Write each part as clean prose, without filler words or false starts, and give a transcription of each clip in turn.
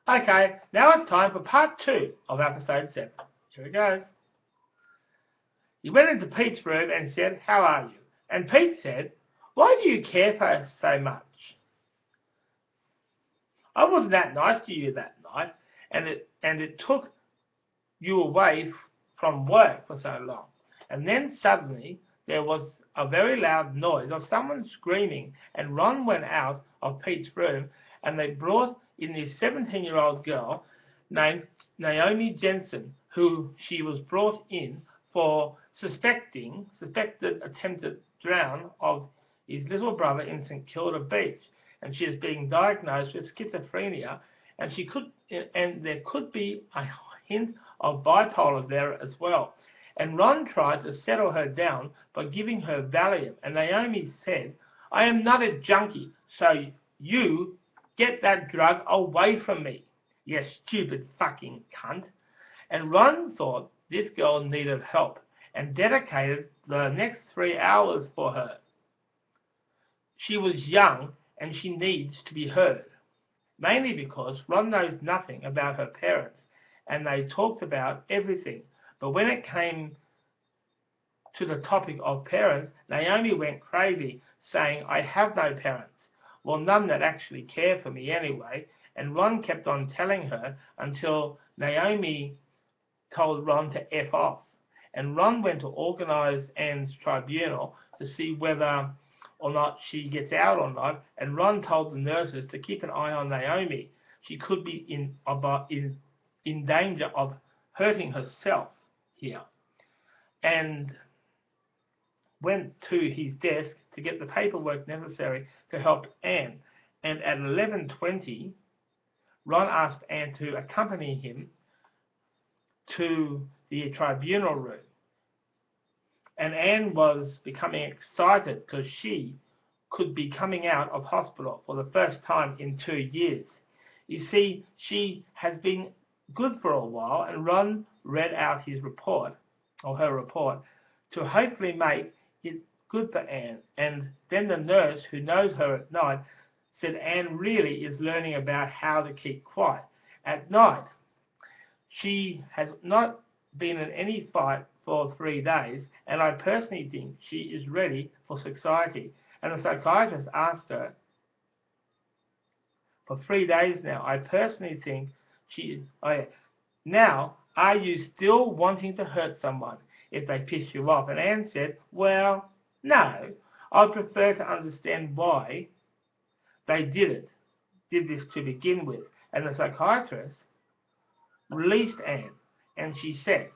Okay, now it's time for part 2 of episode 7. Here it goes. He went into Pete's room and said, "How are you?" And Pete said, "Why do you care for us so much? I wasn't that nice to you that night, and it took you away from work for so long." And then suddenly there was a very loud noise of someone screaming, and Ron went out of Pete's room, and they brought in this 17-year-old girl named Naomi Jensen, who she was brought in for suspected attempted drown of his little brother in St Kilda Beach, and she is being diagnosed with schizophrenia, and there could be a hint of bipolar there as well. And Ron tried to settle her down by giving her Valium, and Naomi said, "I am not a junkie, so you get that drug away from me, you stupid fucking cunt." And Ron thought this girl needed help and dedicated the next 3 hours for her. She was young and she needs to be heard, mainly because Ron knows nothing about her parents and they talked about everything. But when it came to the topic of parents, Naomi went crazy, saying, "I have no parents. Well, none that actually care for me anyway." And Ron kept on telling her until Naomi told Ron to F off. And Ron went to organise Anne's tribunal to see whether or not she gets out or not. And Ron told the nurses to keep an eye on Naomi. She could be in danger of hurting herself here. And went to his desk to get the paperwork necessary to help Anne. And at 11:20, Ron asked Anne to accompany him to the tribunal room. And Anne was becoming excited because she could be coming out of hospital for the first time in 2 years. You see, she has been good for a while, and Ron read out his report, or her report, to hopefully make it good for Anne. And then the nurse, who knows her at night, said Anne really is learning about how to keep quiet at night. She has not been in any fight for 3 days, and I personally think she is ready for society. And the psychiatrist asked her, "For 3 days now, I personally think now, are you still wanting to hurt someone if they piss you off?" And Anne said, "Well, no, I'd prefer to understand why they did this to begin with." And the psychiatrist released Anne, and she said,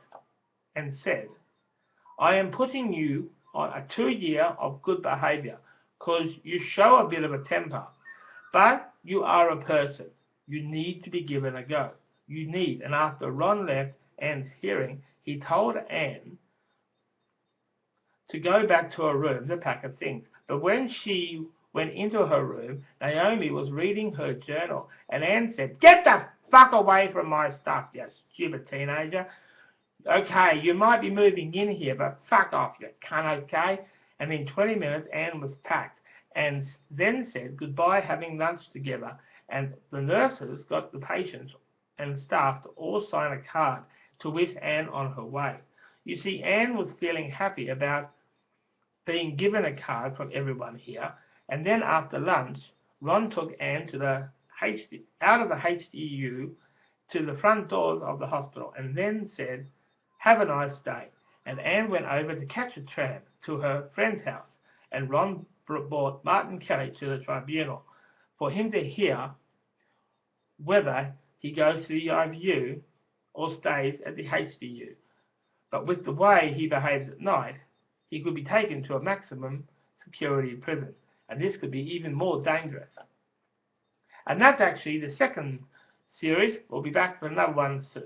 "I am putting you on a 2-year of good behaviour because you show a bit of a temper, but you are a person. You need to be given a go. You need." And after Ron left Anne's hearing, he told Anne to go back to her room to pack her things. But when she went into her room, Naomi was reading her journal, and Anne said, "Get the fuck away from my stuff, you stupid teenager. Okay, you might be moving in here, but fuck off, you cunt, okay?" And in 20 minutes, Anne was packed, and then said goodbye, having lunch together. And the nurses got the patients and staff to all sign a card to wish Anne on her way. You see, Anne was feeling happy about being given a card from everyone here. And then after lunch, Ron took Anne out of the HDU to the front doors of the hospital, and then said, "Have a nice day." And Anne went over to catch a tram to her friend's house, and Ron brought Martin Kelly to the tribunal for him to hear whether he goes to the IVU or stays at the HDU. But with the way he behaves at night, he could be taken to a maximum security prison, and this could be even more dangerous. And that's actually the second series. We'll be back for another one soon.